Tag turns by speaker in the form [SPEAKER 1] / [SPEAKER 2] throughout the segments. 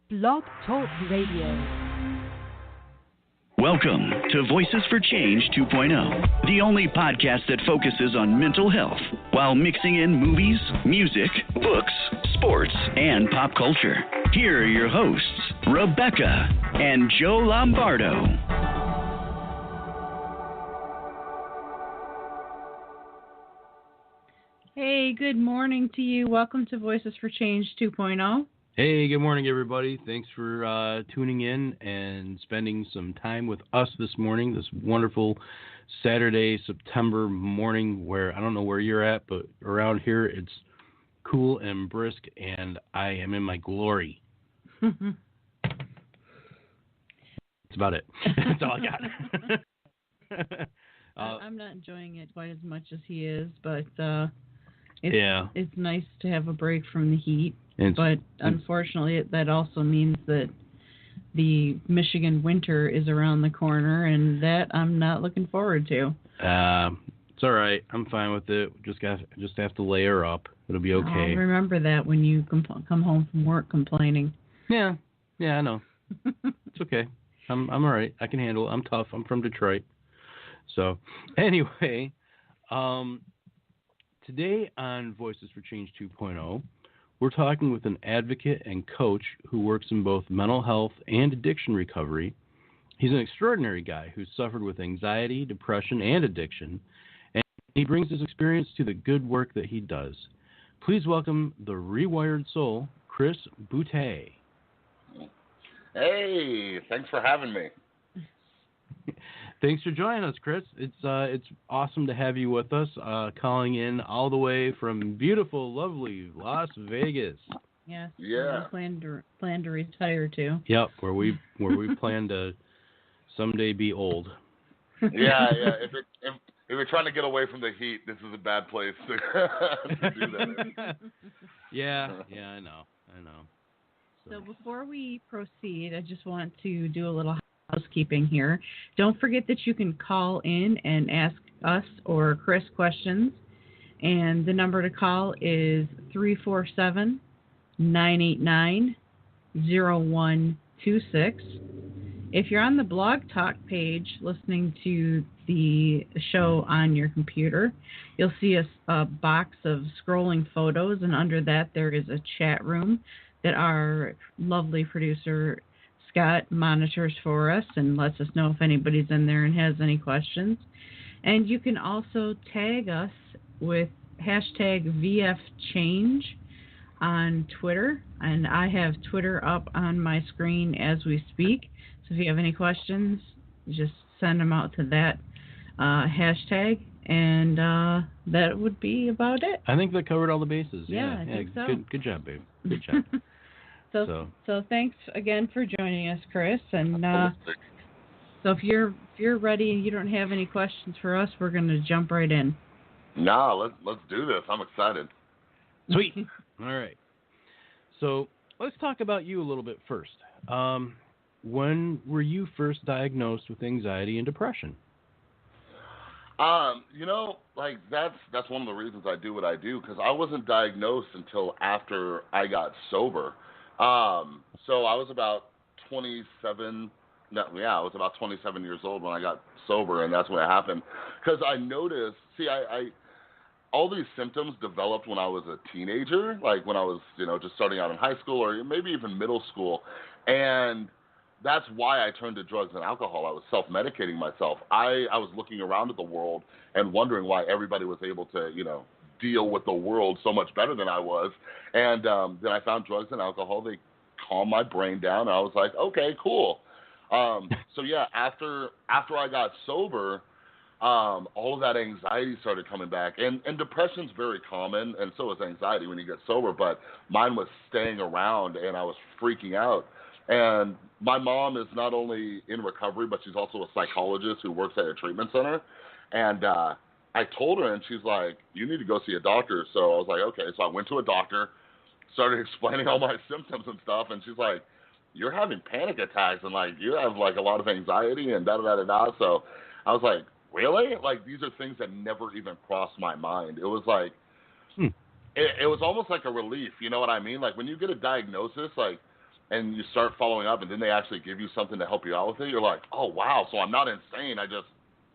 [SPEAKER 1] Blog Talk Radio.
[SPEAKER 2] Welcome to Voices for Change 2.0, the only podcast that focuses on mental health while mixing in movies, music, books, sports, and pop culture. Here are your hosts, Rebecca and Joe Lombardo.
[SPEAKER 3] Hey, good morning to you. Welcome to Voices for Change 2.0.
[SPEAKER 4] Hey, good morning, everybody. Thanks for tuning in and spending some time with us this morning, this wonderful Saturday, September morning where I don't know where you're at, but around here it's cool and brisk, and I am in my glory. That's about it. That's all I got.
[SPEAKER 3] I'm not enjoying it quite as much as he is, but it's nice to have a break from the heat. But unfortunately, that also means that the Michigan winter is around the corner, and that I'm not looking forward to.
[SPEAKER 4] It's all right. I'm fine with it. Just have to layer up. It'll be okay.
[SPEAKER 3] I'll remember that when you come home from work complaining.
[SPEAKER 4] Yeah, I know. It's okay. I'm all right. I can handle it. I'm tough. I'm from Detroit. So, anyway, today on Voices for Change 2.0, we're talking with an advocate and coach who works in both mental health and addiction recovery. He's an extraordinary guy who's suffered with anxiety, depression, and addiction, and he brings his experience to the good work that he does. Please welcome the rewired soul, Chris Boutte.
[SPEAKER 5] Hey, thanks for having me.
[SPEAKER 4] Thanks for joining us, Chris. It's awesome to have you with us, calling in all the way from beautiful, lovely Las Vegas.
[SPEAKER 3] Yes.
[SPEAKER 5] Yeah.
[SPEAKER 3] We plan to retire to.
[SPEAKER 4] Yep, where we plan to someday be old.
[SPEAKER 5] Yeah. If you're trying to get away from the heat, this is a bad place to do that.
[SPEAKER 4] Yeah, I know.
[SPEAKER 3] So before we proceed, I just want to do a little housekeeping here. Don't forget that you can call in and ask us or Chris questions. And the number to call is 347-989-0126. If you're on the Blog Talk page listening to the show on your computer, you'll see a box of scrolling photos, and under that there is a chat room that our lovely producer Scott monitors for us and lets us know if anybody's in there and has any questions. And you can also tag us with hashtag VFChange on Twitter. And I have Twitter up on my screen as we speak. So if you have any questions, just send them out to that hashtag. And that would be about it.
[SPEAKER 4] I think that covered all the bases.
[SPEAKER 3] Yeah, I think so.
[SPEAKER 4] Good job, babe. Good job.
[SPEAKER 3] So thanks again for joining us, Chris. And so if you're ready and you don't have any questions for us, we're going to jump right in.
[SPEAKER 5] No, let's do this. I'm excited.
[SPEAKER 4] Sweet. All right. So let's talk about you a little bit first. When were you first diagnosed with anxiety and depression?
[SPEAKER 5] That's one of the reasons I do what I do, because I wasn't diagnosed until after I got sober. So I was about 27. I was about 27 years old when I got sober, and that's when it happened. Because I noticed, I all these symptoms developed when I was a teenager, like when I was, just starting out in high school or maybe even middle school, and that's why I turned to drugs and alcohol. I was self-medicating myself. I was looking around at the world and wondering why everybody was able to, deal with the world so much better than I was. And then I found drugs and alcohol. They calmed my brain down. And I was like, okay, cool. After I got sober, all of that anxiety started coming back. And depression's very common, and so is anxiety when you get sober. But mine was staying around, and I was freaking out. And my mom is not only in recovery, but she's also a psychologist who works at a treatment center. And I told her, and she's like, you need to go see a doctor. So I was like, okay. So I went to a doctor, started explaining all my symptoms and stuff, and she's like, you're having panic attacks, and you have a lot of anxiety and da-da-da-da-da. So I was like, really? These are things that never even crossed my mind. It was like, it was almost like a relief, you know what I mean? When you get a diagnosis, and you start following up, and then they actually give you something to help you out with it, you're like, oh, wow, so I'm not insane. I just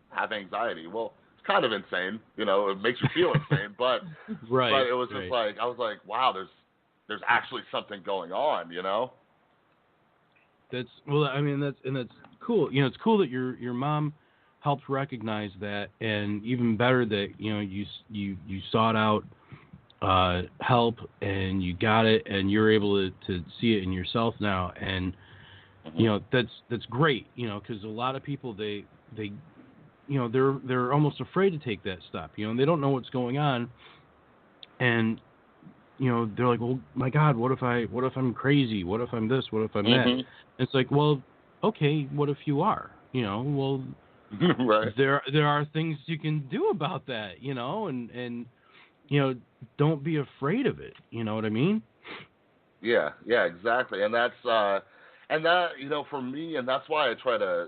[SPEAKER 5] have anxiety. Well, it's kind of insane. It makes you feel insane, but
[SPEAKER 4] right,
[SPEAKER 5] but it was just like, I was like, wow, there's actually something going on,
[SPEAKER 4] That's cool. It's cool that your mom helped recognize that, and even better that you sought out help and you got it, and you're able to see it in yourself now, and that's great. Because a lot of people they're almost afraid to take that step. They don't know what's going on, and they're like, well, my God, what if I'm crazy? What if I'm this? What if I'm that? And it's like, well, okay, what if you are? Well,
[SPEAKER 5] right.
[SPEAKER 4] There are things you can do about that, and don't be afraid of it. You know what I mean?
[SPEAKER 5] Yeah, exactly. And that's for me, and that's why I try to,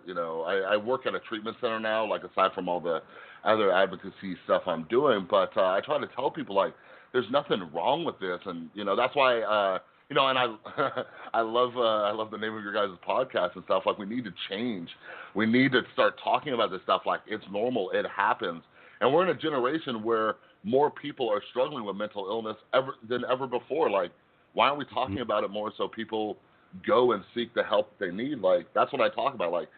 [SPEAKER 5] I work at a treatment center now, like aside from all the other advocacy stuff I'm doing, but I try to tell people, like, there's nothing wrong with this, and that's why and I love the name of your guys' podcast and stuff. Like, we need to change. We need to start talking about this stuff like it's normal. It happens, and we're in a generation where more people are struggling with mental illness than ever before. Like, why aren't we talking about it more so people go and seek the help they need? Like, that's what I talk about. Like,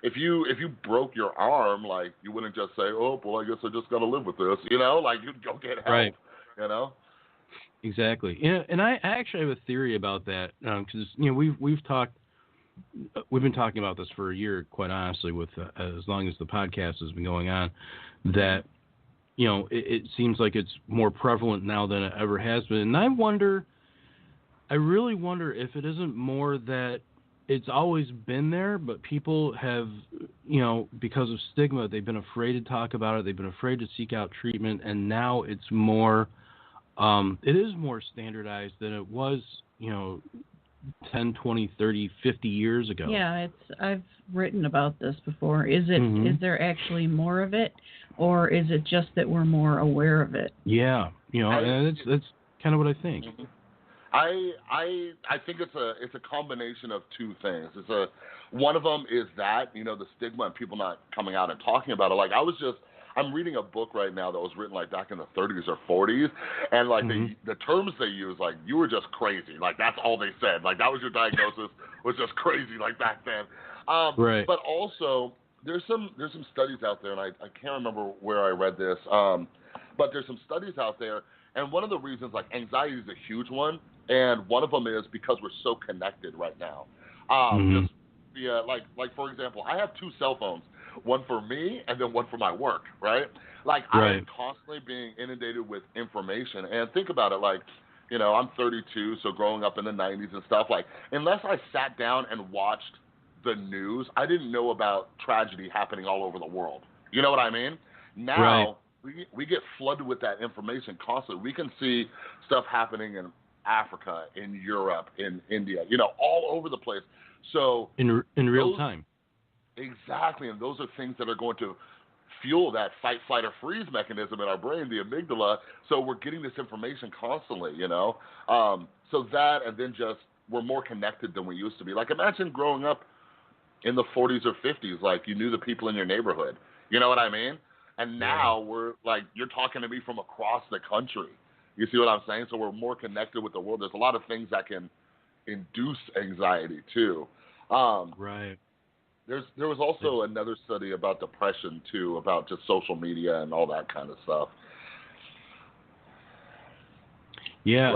[SPEAKER 5] if you broke your arm, like, you wouldn't just say, oh, well, I guess I just got to live with this. Like, you'd go get help.
[SPEAKER 4] Right.
[SPEAKER 5] Exactly.
[SPEAKER 4] And I actually have a theory about that, because we've been talking about this for a year, quite honestly, with as long as the podcast has been going on, that it seems like it's more prevalent now than it ever has been. And I really wonder if it isn't more that it's always been there, but people have, because of stigma, they've been afraid to talk about it, they've been afraid to seek out treatment, and now it's more. It is more standardized than it was, 10, 20, 30, 50 years ago.
[SPEAKER 3] Yeah, I've written about this before. Is there actually more of it, or is it just that we're more aware of it?
[SPEAKER 4] Yeah, and that's kind of what I think.
[SPEAKER 5] I think it's a combination of two things. One of them is that, the stigma and people not coming out and talking about it. Like, I'm reading a book right now that was written like back in the 30s or 40s, and like the terms they use, like, you were just crazy. Like, that's all they said. Like, that was your diagnosis, was just crazy, like, back then.
[SPEAKER 4] Right.
[SPEAKER 5] But also there's some studies out there, and I can't remember where I read this, but there's some studies out there, and one of the reasons, like, anxiety is a huge one, and one of them is because we're so connected right now. Just via, like for example, I have 2 cell phones. One for me and then one for my work, right? Like,
[SPEAKER 4] right.
[SPEAKER 5] I'm constantly being inundated with information. And think about it, like, I'm 32, so growing up in the 90s and stuff, like, unless I sat down and watched the news, I didn't know about tragedy happening all over the world. You know what I mean? Now, we get flooded with that information constantly. We can see stuff happening in Africa, in Europe, in India, all over the place. So
[SPEAKER 4] in real time.
[SPEAKER 5] Exactly, and those are things that are going to fuel that fight, flight, or freeze mechanism in our brain, the amygdala. So we're getting this information constantly, So that, and then just we're more connected than we used to be. Like, imagine growing up in the 40s or 50s, like, you knew the people in your neighborhood. You know what I mean? And now we're like, you're talking to me from across the country. You see what I'm saying? So we're more connected with the world. There's a lot of things that can induce anxiety too.
[SPEAKER 4] Right.
[SPEAKER 5] There was also another study about depression too, about just social media and all that kind of stuff.
[SPEAKER 4] Yeah,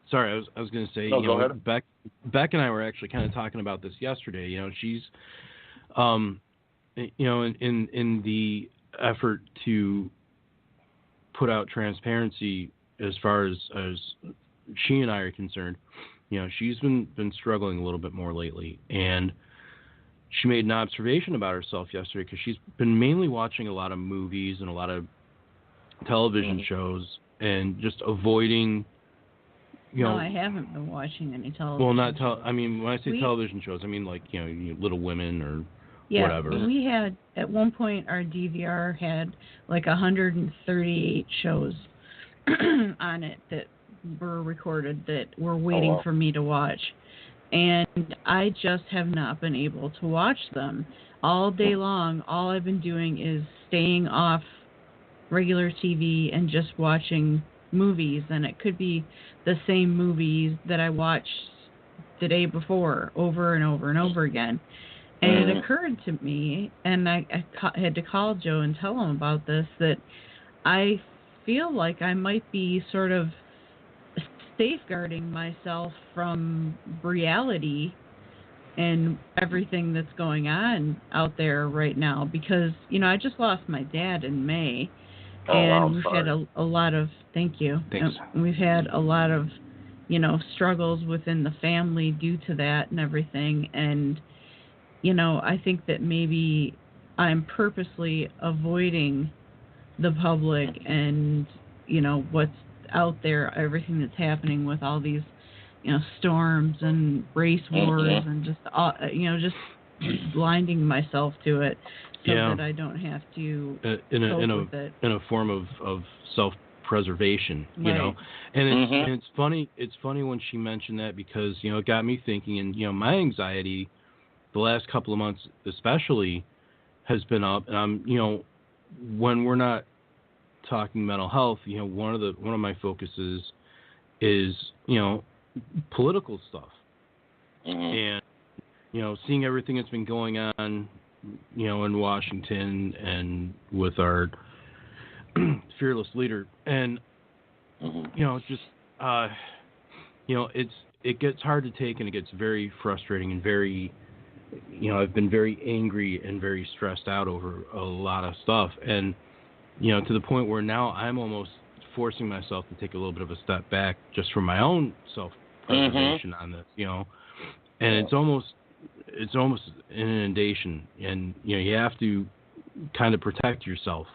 [SPEAKER 4] sorry, I was going to say,
[SPEAKER 5] go ahead.
[SPEAKER 4] Beck and I were actually kind of talking about this yesterday. She's, in the effort to put out transparency as far as she and I are concerned. She's been struggling a little bit more lately, and she made an observation about herself yesterday because she's been mainly watching a lot of movies and a lot of television shows and just avoiding,
[SPEAKER 3] No, I haven't been watching any television.
[SPEAKER 4] Well, not I mean, when I say television shows, I mean like Little Women or whatever.
[SPEAKER 3] Yeah, we had at one point our DVR had like 138 shows on it that were recorded that were
[SPEAKER 5] Oh,
[SPEAKER 3] waiting
[SPEAKER 5] wow.
[SPEAKER 3] for me to watch. And I just have not been able to watch them. All day long, all I've been doing is staying off regular TV and just watching movies. And it could be the same movies that I watched the day before over and over and over again. And it occurred to me, and I had to call Joe and tell him about this, that I feel like I might be sort of safeguarding myself from reality and everything that's going on out there right now, because I just lost my dad in May, and we've had a lot of thanks. We've had a lot of struggles within the family due to that and everything, and I think that maybe I'm purposely avoiding the public and what's out there, everything that's happening with all these storms and race wars and just just blinding myself to it so that I don't have to cope with it.
[SPEAKER 4] In a form of self-preservation,
[SPEAKER 3] right.
[SPEAKER 4] And it's funny when she mentioned that, because it got me thinking, and my anxiety the last couple of months especially has been up, and I'm when we're not talking mental health, one of my focuses is political stuff, and seeing everything that's been going on in Washington and with our fearless leader, and just it gets hard to take, and it gets very frustrating and very I've been very angry and very stressed out over a lot of stuff, and to the point where now I'm almost forcing myself to take a little bit of a step back just for my own self-preservation on this, and it's almost an inundation, and you have to kind of protect yourself,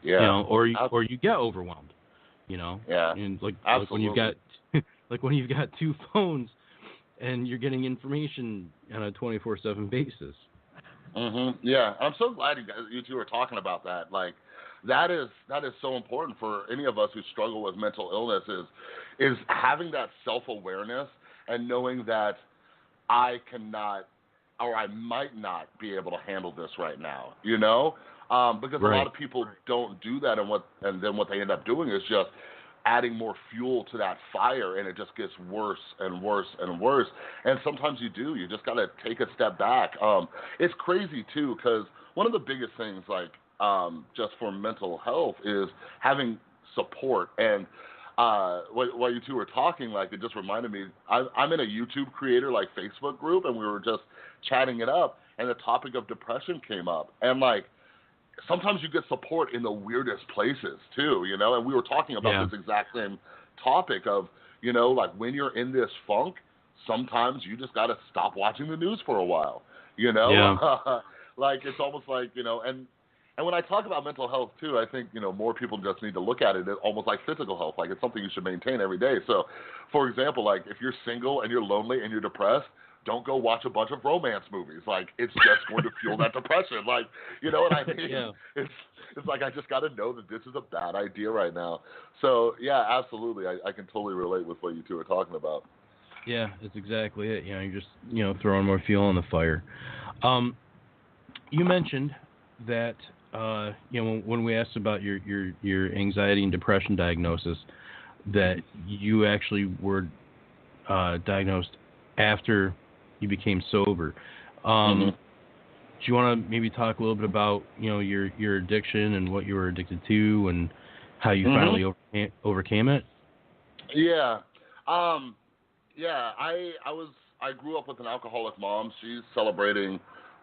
[SPEAKER 4] or you get overwhelmed, and like when you've got when you've got two phones and you're getting information on a 24/7 basis.
[SPEAKER 5] Yeah, I'm so glad you two are talking about that. Like, that is so important for any of us who struggle with mental illness, is having that self-awareness and knowing that I cannot, or I might not be able to handle this right now, because
[SPEAKER 4] Right.
[SPEAKER 5] a lot of people don't do that, and then what they end up doing is just adding more fuel to that fire, and it just gets worse and worse and worse. And sometimes you just got to take a step back. It's crazy too, because one of the biggest things, like, just for mental health, is having support. And while you two were talking, like, it just reminded me, I'm in a YouTube creator, like, Facebook group, and we were just chatting it up, and the topic of depression came up. And, like, sometimes you get support in the weirdest places too, and we were talking about this exact same topic of, like, when you're in this funk, sometimes you just got to stop watching the news for a while, like, it's almost like, and when I talk about mental health too, I think, more people just need to look at it almost like physical health, like it's something you should maintain every day. So, for example, like, if you're single and you're lonely and you're depressed, don't go watch a bunch of romance movies. Like, it's just going to fuel that depression. Like, you know what I mean?
[SPEAKER 4] Yeah.
[SPEAKER 5] It's like, I just got to know that this is a bad idea right now. So, yeah, absolutely. I can totally relate with what you two are talking about.
[SPEAKER 4] Yeah, that's exactly it. You're just, throwing more fuel on the fire. You mentioned that, when we asked about your anxiety and depression diagnosis, that you actually were diagnosed after you became sober. Do you want to maybe talk a little bit about your addiction and what you were addicted to and how you finally overcame it?
[SPEAKER 5] Yeah. I grew up with an alcoholic mom. She's celebrating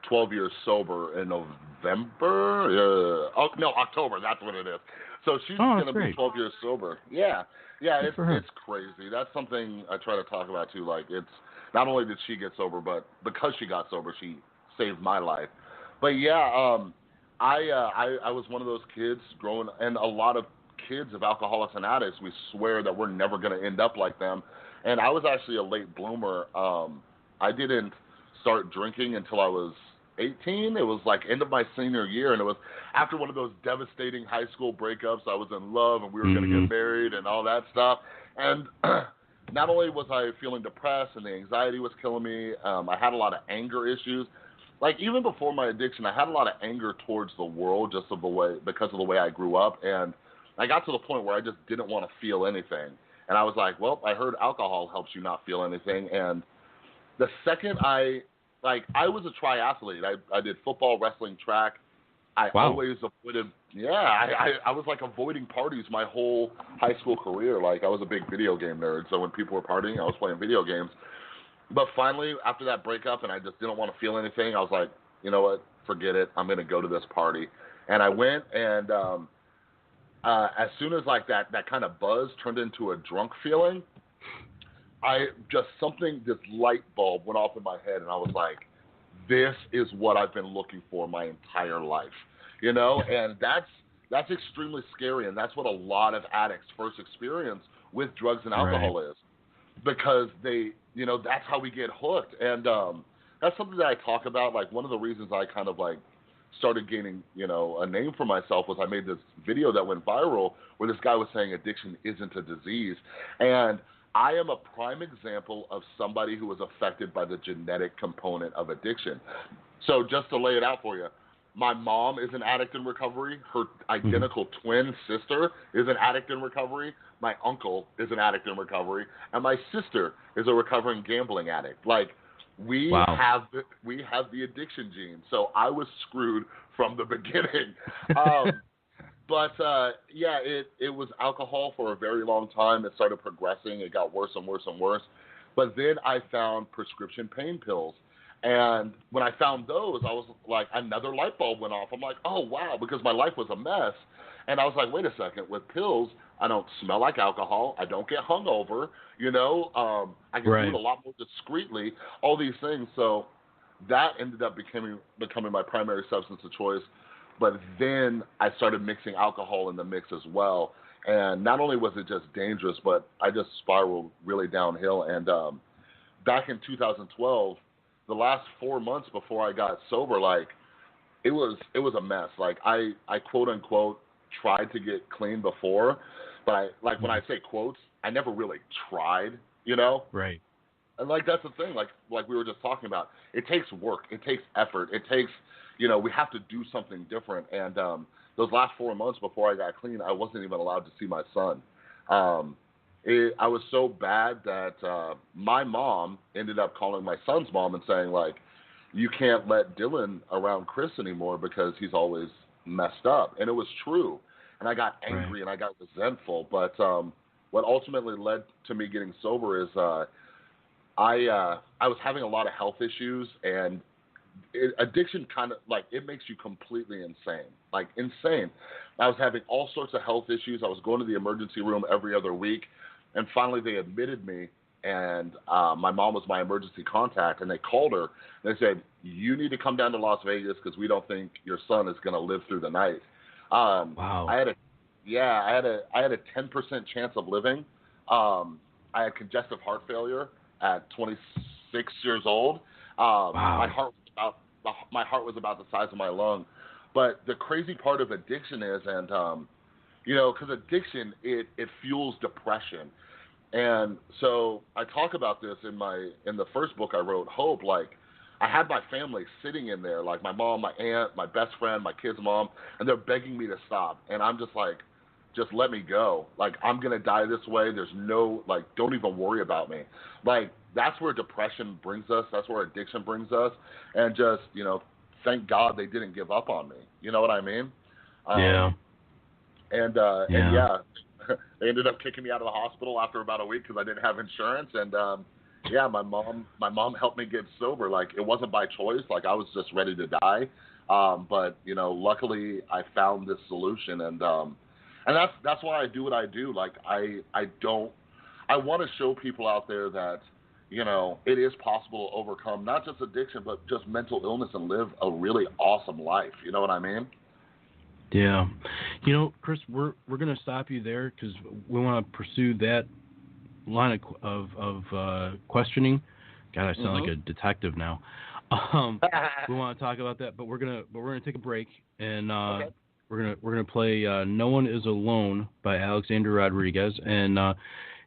[SPEAKER 5] 12 years sober in November. October. That's what it is. So she's going to be 12 years sober. Yeah, it's crazy. That's something I try to talk about too. Like, it's not only did she get sober, but because she got sober, she saved my life. But yeah, I was one of those kids growing, and a lot of kids of alcoholics and addicts, we swear that we're never going to end up like them. And I was actually a late bloomer. I didn't start drinking until I was 18. It was like end of my senior year, and it was after one of those devastating high school breakups. I was in love, and we were going to get married and all that stuff. And not only was I feeling depressed and the anxiety was killing me, I had a lot of anger issues. Like even before my addiction, I had a lot of anger towards the world because of the way I grew up, and I got to the point where I just didn't want to feel anything. And I was like, well, I heard alcohol helps you not feel anything. And the second I was a triathlete. I did football, wrestling, track. I always avoided, I was like avoiding parties my whole high school career. Like I was a big video game nerd. So when people were partying, I was playing video games. But finally, after that breakup and I just didn't want to feel anything, I was like, you know what, forget it. I'm going to go to this party. And I went, and as soon as like that kind of buzz turned into a drunk feeling, this light bulb went off in my head, and I was like, this is what I've been looking for my entire life, you know? And that's extremely scary, and that's what a lot of addicts first experience with drugs and alcohol is, because that's how we get hooked. And that's something that I talk about. Like one of the reasons I kind of like started gaining, a name for myself was I made this video that went viral where this guy was saying addiction isn't a disease. And I am a prime example of somebody who was affected by the genetic component of addiction. So just to lay it out for you, my mom is an addict in recovery. Her identical twin sister is an addict in recovery. My uncle is an addict in recovery. And my sister is a recovering gambling addict. Like, we have the addiction gene. So I was screwed from the beginning. It was alcohol for a very long time. It started progressing. It got worse and worse and worse. But then I found prescription pain pills. And when I found those, I was like, another light bulb went off. I'm like, oh, wow, because my life was a mess. And I was like, wait a second, with pills, I don't smell like alcohol. I don't get hungover. I can do it a lot more discreetly, all these things. So that ended up becoming my primary substance of choice. But then I started mixing alcohol in the mix as well. And not only was it just dangerous, but I just spiraled really downhill. And back in 2012, the last 4 months before I got sober, like, it was a mess. Like, I quote unquote tried to get clean before, but when I say quotes, I never really tried,
[SPEAKER 4] Right.
[SPEAKER 5] And like that's the thing, like we were just talking about. It takes work, it takes effort, it takes, we have to do something different. And those last 4 months before I got clean, I wasn't even allowed to see my son. I was so bad that my mom ended up calling my son's mom and saying, like, you can't let Dylan around Chris anymore because he's always messed up. And it was true. And I got angry and I got resentful. But what ultimately led to me getting sober is I was having a lot of health issues, and addiction kind of, like, it makes you completely insane. Like, insane. I was having all sorts of health issues. I was going to the emergency room every other week. And finally they admitted me, and my mom was my emergency contact, and they called her. And they said, you need to come down to Las Vegas because we don't think your son is going to live through the night.
[SPEAKER 4] Wow.
[SPEAKER 5] I had a 10% chance of living. I had congestive heart failure at 26 years old.
[SPEAKER 4] Wow.
[SPEAKER 5] My heart was about the size of my lung. But the crazy part of addiction is, and because addiction, it fuels depression. And so I talk about this in the first book I wrote, Hope. Like, I had my family sitting in there, like my mom, my aunt, my best friend, my kid's mom, and they're begging me to stop. And I'm just like, just let me go. Like, I'm going to die this way. There's no, like, don't even worry about me. Like, that's where depression brings us. That's where addiction brings us. And just, thank God they didn't give up on me. You know what I mean?
[SPEAKER 4] Yeah.
[SPEAKER 5] And they ended up kicking me out of the hospital after about a week because I didn't have insurance. And my mom helped me get sober. Like, it wasn't by choice. Like, I was just ready to die. But luckily I found this solution, and that's why I do what I do. Like, I want to show people out there that it is possible to overcome not just addiction but just mental illness and live a really awesome life. You know what I mean?
[SPEAKER 4] Yeah. Chris, we're going to stop you there because we want to pursue that line of questioning. God, I sound like a detective now. We want to talk about that, but we're gonna take a break, and we're gonna play "No One Is Alone" by Alexander Rodriguez. And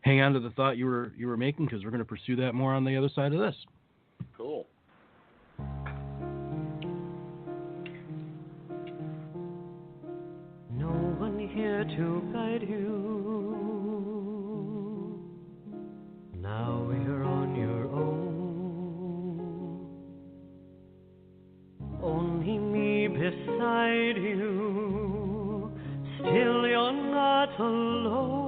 [SPEAKER 4] hang on to the thought you were making, because we're going to pursue that more on the other side of this.
[SPEAKER 5] Cool.
[SPEAKER 1] No one here to guide you. Now you're on your own. Only me beside you. Still you're not alone.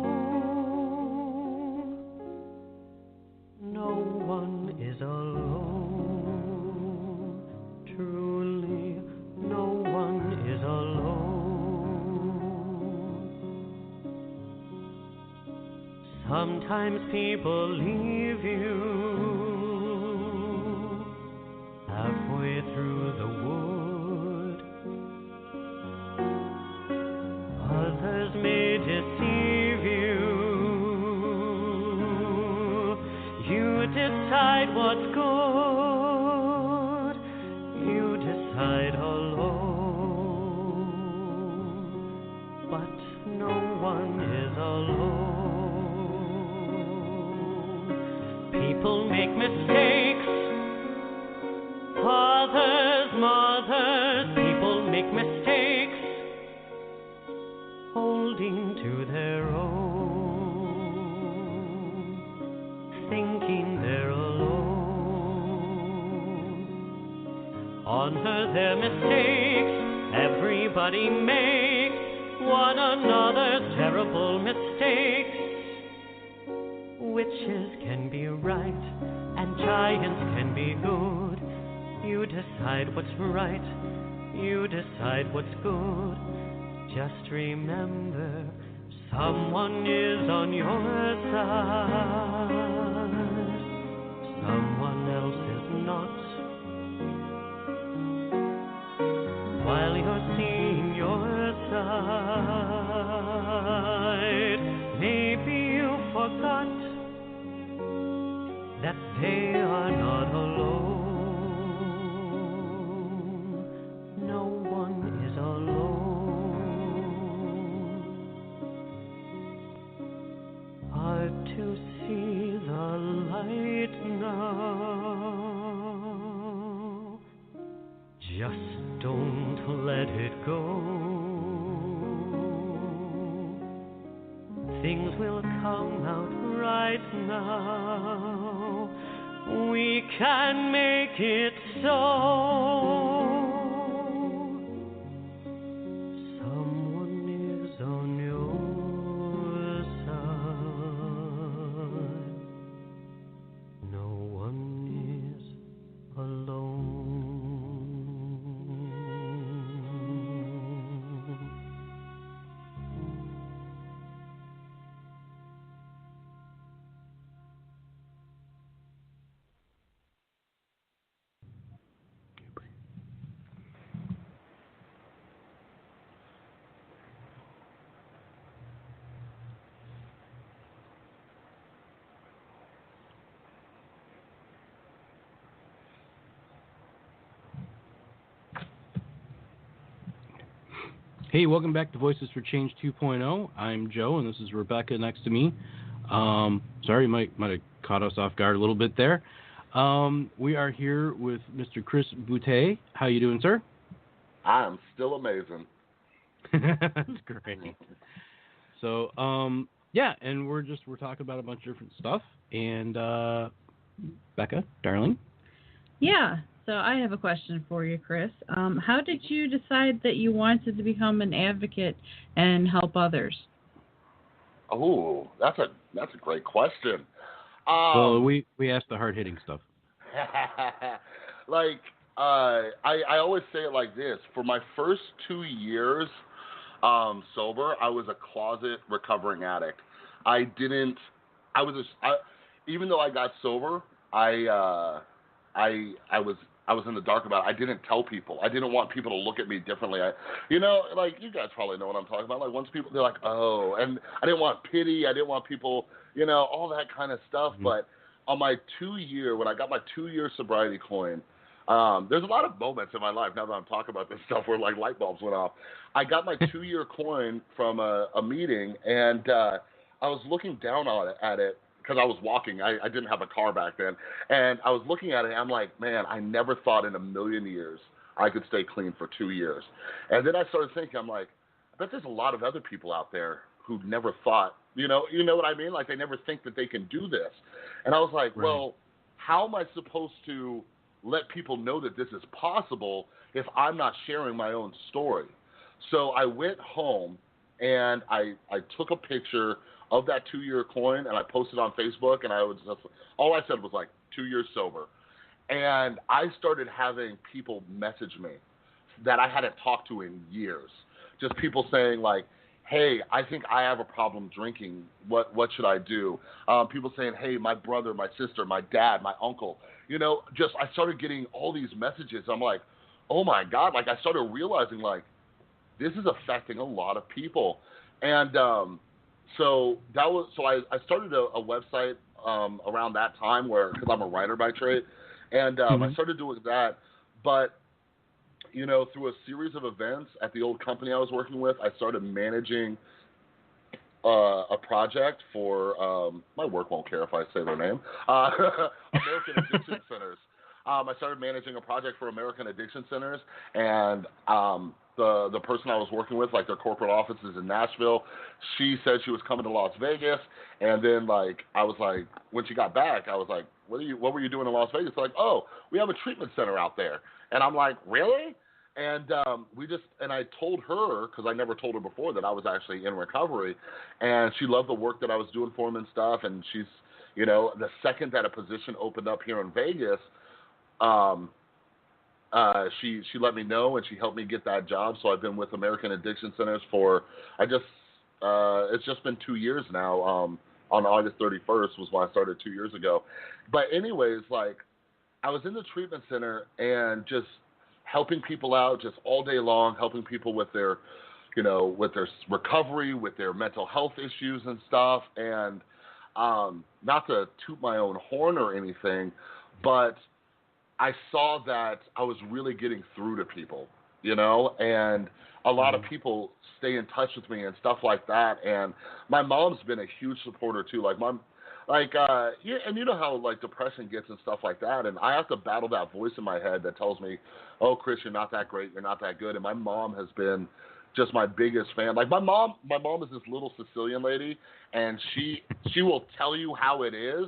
[SPEAKER 1] No one is alone. Truly, no one is alone. Sometimes people leave you halfway through the wood. Others may deceive you. You decide what's good. You decide alone. But no one is alone. People make mistakes. Fathers, mothers, people make mistakes. Holding to their own, thinking they're alone. On her their mistakes, everybody makes one another's terrible mistakes. Witches can be right, and giants can be good. You decide what's right, you decide what's good. Just remember, someone is on your side, someone else is not. While you're seeing your side, maybe you forgot that they are not alone. No one is alone. Hard to see the light now. Just don't let it go. Things will come out right now. We can make it so. Someone is on your side. No one is alone.
[SPEAKER 4] Hey, welcome back to Voices for Change 2.0. I'm Joe, and this is Rebecca next to me. Sorry, might have caught us off guard a little bit there. We are here with Mr. Chris Boutte. How you doing, sir?
[SPEAKER 5] I'm still amazing.
[SPEAKER 4] That's great. So, yeah, and we're talking about a bunch of different stuff. And Becca, darling.
[SPEAKER 3] Yeah. So I have a question for you, Chris. How did you decide that you wanted to become an advocate and help others?
[SPEAKER 5] Oh, that's a great question.
[SPEAKER 4] Well, we asked the hard hitting stuff.
[SPEAKER 5] Like I always say it like this: for my first 2 years sober, I was a closet recovering addict. Even though I got sober, I was in the dark about it. I didn't tell people. I didn't want people to look at me differently. You guys probably know what I'm talking about. Like, once people, they're like, oh, and I didn't want pity. I didn't want people, all that kind of stuff. Mm-hmm. But on my 2-year, when I got my 2-year sobriety coin, there's a lot of moments in my life now that I'm talking about this stuff where, like, light bulbs went off. I got my 2-year coin from a meeting, and I was looking down at it because I was walking. I didn't have a car back then, and I was looking at it. And I'm like, man, I never thought in a million years I could stay clean for 2 years. And then I started thinking, I'm like, I bet there's a lot of other people out there who never thought, you know what I mean? Like they never think that they can do this. And I was like,
[SPEAKER 4] Right.
[SPEAKER 5] well, how am I supposed to let people know that this is possible if I'm not sharing my own story? So I went home and I took a picture of that 2-year coin and I posted on Facebook, and all I said was like 2 years sober. And I started having people message me that I hadn't talked to in years. Just people saying like, hey, I think I have a problem drinking. What should I do? People saying, hey, my brother, my sister, my dad, my uncle. I started getting all these messages. I'm like, oh my God. Like I started realizing like this is affecting a lot of people. And so I started a website around that time because I'm a writer by trade. And I started doing that. But through a series of events at the old company I was working with, I started managing a project for my work won't care if I say their name, American Addiction Centers. I started managing a project for American Addiction Centers, and the person I was working with, like their corporate offices in Nashville, she said she was coming to Las Vegas, and then like I was like, when she got back, I was like, what were you doing in Las Vegas? They're like, oh, we have a treatment center out there. And I'm like, really? And I told her, because I never told her before, that I was actually in recovery, and she loved the work that I was doing for them and stuff. And she's, the second that a position opened up here in Vegas, she let me know, and she helped me get that job. So I've been with American Addiction Centers it's just been 2 years now. On August 31st was when I started 2 years ago. But anyways, like I was in the treatment center and just helping people out just all day long, helping people with their recovery, with their mental health issues and stuff. And not to toot my own horn or anything, but I saw that I was really getting through to people, and a lot of people stay in touch with me and stuff like that. And my mom's been a huge supporter too. Like and you know how like depression gets and stuff like that. And I have to battle that voice in my head that tells me, oh, Chris, you're not that great. You're not that good. And my mom has been just my biggest fan. Like my mom is this little Sicilian lady, and she will tell you how it is.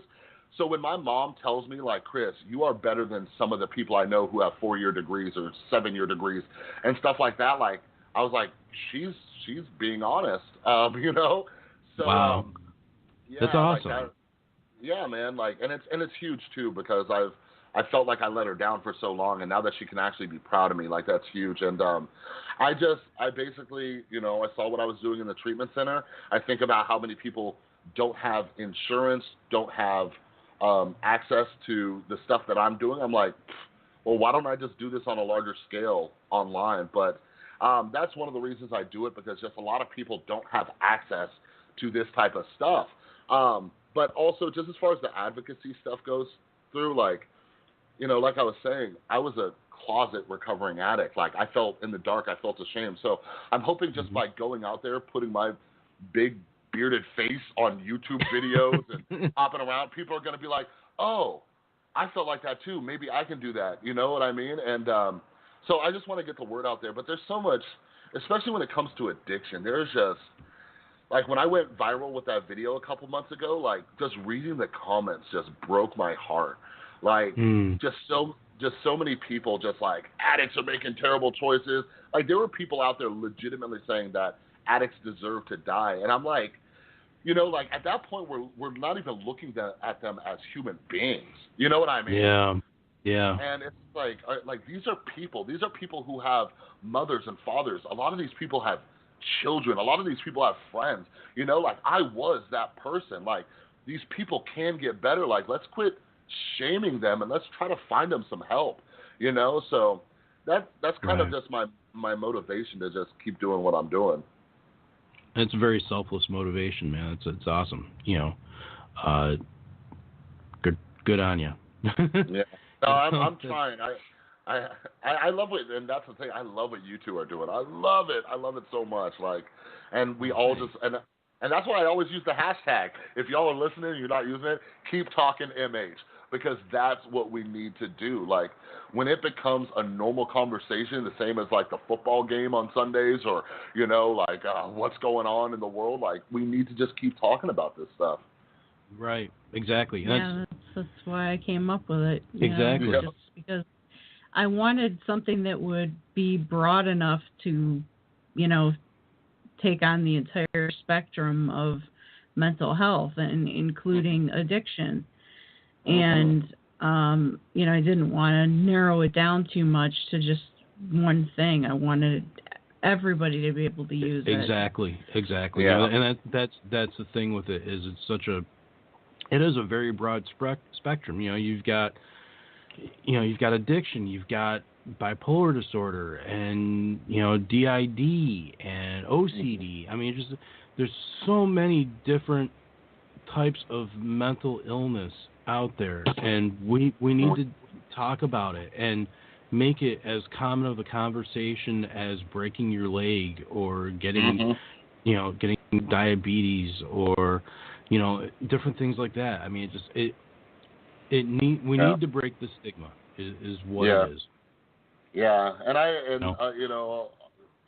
[SPEAKER 5] So when my mom tells me, like, Chris, you are better than some of the people I know who have 4-year degrees or 7-year degrees and stuff like that, like, I was like, she's being honest, So,
[SPEAKER 4] wow,
[SPEAKER 5] yeah,
[SPEAKER 4] that's awesome.
[SPEAKER 5] Like yeah, man. Like, and it's huge too, because I felt like I let her down for so long, and now that she can actually be proud of me, like that's huge. And I basically, I saw what I was doing in the treatment center. I think about how many people don't have insurance, don't have access to the stuff that I'm doing. I'm like, well, why don't I just do this on a larger scale online? But that's one of the reasons I do it, because just a lot of people don't have access to this type of stuff. But also, just as far as the advocacy stuff goes through, like, like I was saying, I was a closet recovering addict. Like, I felt in the dark, I felt ashamed. So I'm hoping just by going out there, putting my big bearded face on YouTube videos and hopping around, people are going to be like, oh, I felt like that too. Maybe I can do that. You know what I mean? And so I just want to get the word out there. But there's so much, especially when it comes to addiction, there's just, like when I went viral with that video a couple months ago, like just reading the comments just broke my heart. Like just so many people just like, addicts are making terrible choices. Like there were people out there legitimately saying that addicts deserve to die. And I'm like, like at that point we're not even looking at them as human beings. You know what I mean?
[SPEAKER 4] Yeah.
[SPEAKER 5] And it's like these are people who have mothers and fathers. A lot of these people have children. A lot of these people have friends. Like I was that person. Like these people can get better. Like let's quit shaming them and let's try to find them some help. So that's kind of just my motivation to just keep doing what I'm doing.
[SPEAKER 4] It's a very selfless motivation, man. It's awesome. Good on you.
[SPEAKER 5] Yeah. No, I'm trying. I love it, and that's the thing. I love what you two are doing. I love it. I love it so much. Like, and we all just, and And that's why I always use the hashtag. If y'all are listening and you're not using it, keep talking MH, because that's what we need to do. Like, when it becomes a normal conversation, the same as like the football game on Sundays, or, you know, like what's going on in the world, like, we need to just keep talking about this stuff.
[SPEAKER 4] Right. Exactly.
[SPEAKER 3] Yeah, that's why I came up with it.
[SPEAKER 4] Exactly.
[SPEAKER 3] Just because I wanted something that would be broad enough to, you know, take on the entire spectrum of mental health, and including addiction. And, you know, I didn't want to narrow it down too much to just one thing. I wanted everybody to be able to use it.
[SPEAKER 4] Exactly.
[SPEAKER 5] Yeah.
[SPEAKER 4] And that's the thing with it, is it is a very broad spectrum. You know, you've got addiction, you've got bipolar disorder, and, you know, DID and OCD. I mean, there's so many different types of mental illness out there, and we need to talk about it and make it as common of a conversation as breaking your leg, or getting getting diabetes, or, you know, different things like that. I mean, we need to break the stigma is what it is.
[SPEAKER 5] Yeah, and you know,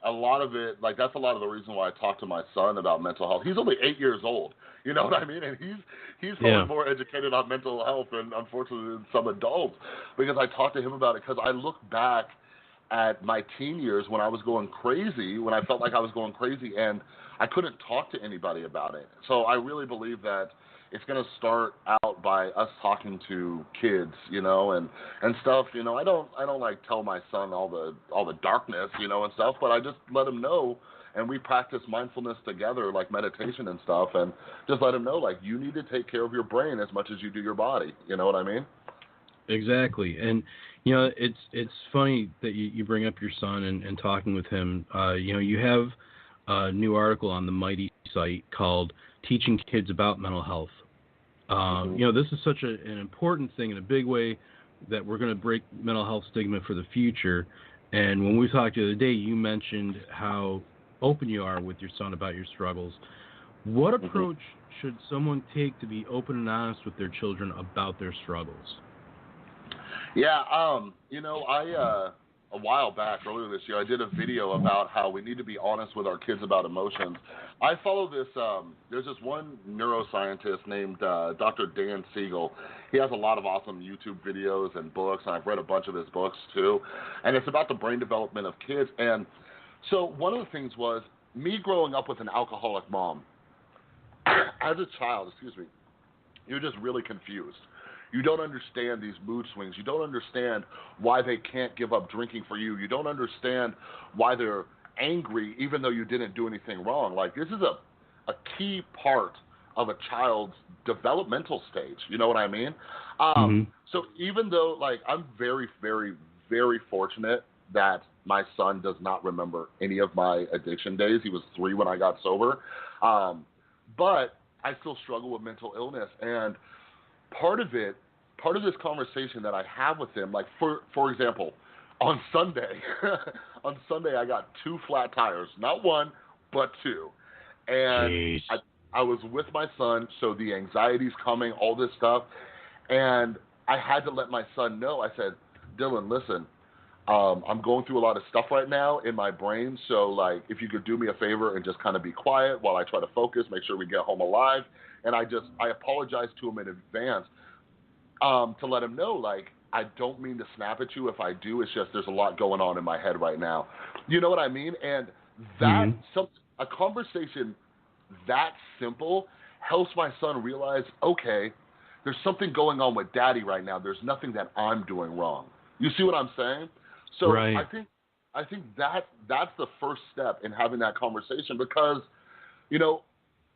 [SPEAKER 5] a lot of it, like, that's a lot of the reason why I talk to my son about mental health. He's only 8 years old, you know what I mean? And he's probably more educated on mental health than, unfortunately, than some adults, because I talk to him about it, because I look back at my teen years when I was going crazy, when I felt like I was going crazy, and I couldn't talk to anybody about it. So I really believe that it's going to start out by us talking to kids, you know, and stuff. You know, I don't like tell my son all the darkness, you know, and stuff, but I just let him know, and we practice mindfulness together, like meditation and stuff, and just let him know, like, you need to take care of your brain as much as you do your body. You know what I mean?
[SPEAKER 4] Exactly. And, you know, it's funny that you bring up your son and talking with him. You know, you have a new article on the Mighty site called Teaching Kids About Mental Health. You know, this is such an important thing in a big way, that we're going to break mental health stigma for the future. And when we talked the other day, you mentioned how open you are with your son about your struggles. What approach should someone take to be open and honest with their children about their struggles?
[SPEAKER 5] Yeah, you know, a while back, earlier this year, I did a video about how we need to be honest with our kids about emotions. I follow this, there's this one neuroscientist named Dr. Dan Siegel. He has a lot of awesome YouTube videos and books, and I've read a bunch of his books too. And it's about the brain development of kids. And so one of the things was me growing up with an alcoholic mom. As a child, you're just really confused. You don't understand these mood swings. You don't understand why they can't give up drinking for you. You don't understand why they're angry even though you didn't do anything wrong. Like, this is a key part of a child's developmental stage. You know what I mean? So even though, like, I'm very, very, very fortunate that my son does not remember any of my addiction days. He was 3 when I got sober. But I still struggle with mental illness. And part of this conversation that I have with him, like, for example, on Sunday, I got 2 flat tires, not 1, but 2. And I was with my son, so the anxiety's coming, all this stuff. And I had to let my son know. I said, Dylan, listen, I'm going through a lot of stuff right now in my brain, so, like, if you could do me a favor and just kind of be quiet while I try to focus, make sure we get home alive. And I apologized to him in advance to let him know, like, I don't mean to snap at you if I do. It's just there's a lot going on in my head right now. You know what I mean? And that a conversation that simple helps my son realize, okay, there's something going on with Daddy right now. There's nothing that I'm doing wrong. You see what I'm saying? So I think that's the first step in having that conversation, because, you know,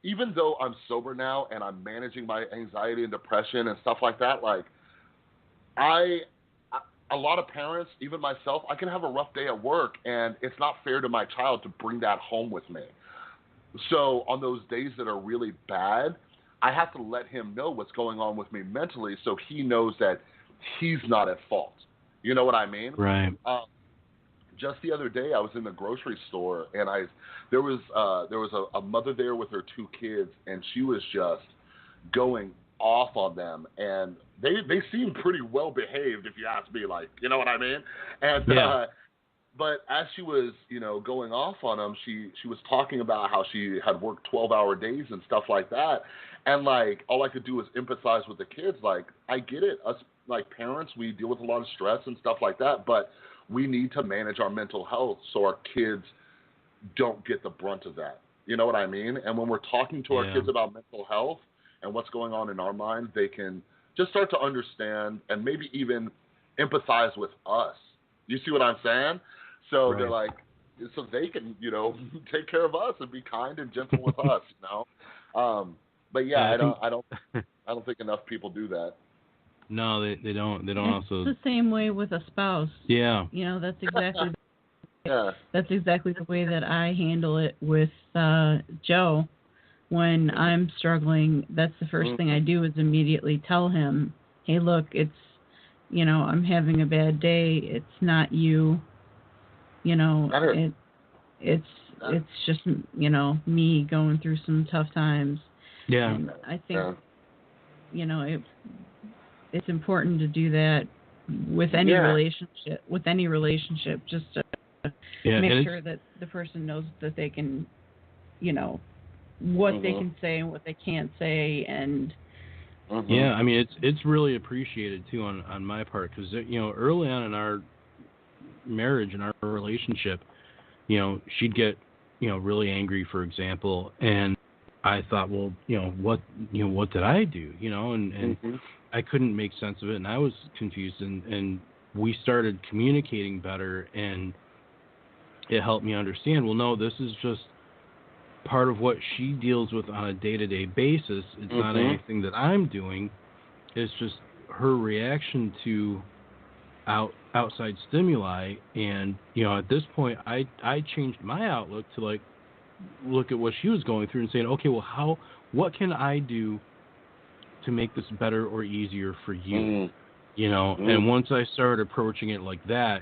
[SPEAKER 5] even though I'm sober now and I'm managing my anxiety and depression and stuff like that, like, a lot of parents, even myself, I can have a rough day at work, and it's not fair to my child to bring that home with me. So on those days that are really bad, I have to let him know what's going on with me mentally, so he knows that he's not at fault. You know what I mean?
[SPEAKER 4] Right.
[SPEAKER 5] just the other day I was in the grocery store and there was a mother there with her 2 kids, and she was just going off on them, and they seemed pretty well behaved, if you ask me, like, you know what I mean? And but as she was, going off on them, she was talking about how she had worked 12-hour days and stuff like that, and like all I could do was empathize with the kids. Like, I get it, us like parents, we deal with a lot of stress and stuff like that, but we need to manage our mental health so our kids don't get the brunt of that. You know what I mean? And when we're talking to our kids about mental health and what's going on in our mind, they can just start to understand and maybe even empathize with us. You see what I'm saying? So they're like, so they can, take care of us and be kind and gentle with us, But yeah, I don't think enough people do that.
[SPEAKER 4] No, they don't. They don't.
[SPEAKER 3] It's the same way with a spouse.
[SPEAKER 4] Yeah.
[SPEAKER 3] That's exactly. That's exactly the way that I handle it with Joe. When I'm struggling, that's the first thing I do is immediately tell him, "Hey, look, it's, I'm having a bad day. It's not you. It's just, me going through some tough times."
[SPEAKER 4] Yeah.
[SPEAKER 3] And I think, it's important to do that with any relationship. With any relationship, just to make sure that the person knows that they can, what they can say and what they can't say, and.
[SPEAKER 4] Yeah, I mean it's really appreciated too on my part, because early on in our marriage and our relationship, she'd get really angry, for example, and I thought, well, what did I do, and I couldn't make sense of it, and I was confused, and we started communicating better, and it helped me understand, well, no, this is just part of what she deals with on a day-to-day basis. It's not anything that I'm doing. It's just her reaction to outside stimuli. And at this point, I changed my outlook to like look at what she was going through and saying, okay, well, what can I do to make this better or easier for you? And once I started approaching it like that,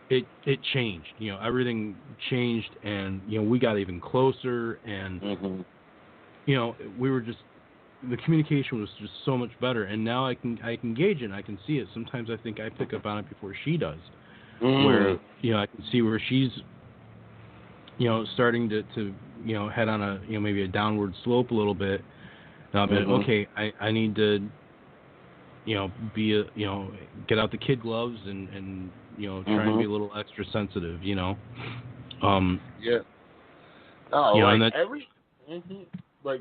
[SPEAKER 4] it changed. Everything changed, and we got even closer, and we were just, the communication was just so much better, and now I can gauge it, and I can see it. Sometimes I think I pick up on it before she does, where I can see where she's starting to head on a maybe a downward slope a little bit. And I'll be like, okay, I need to get out the kid gloves and try and be a little extra sensitive,
[SPEAKER 5] Yeah. Oh, like like,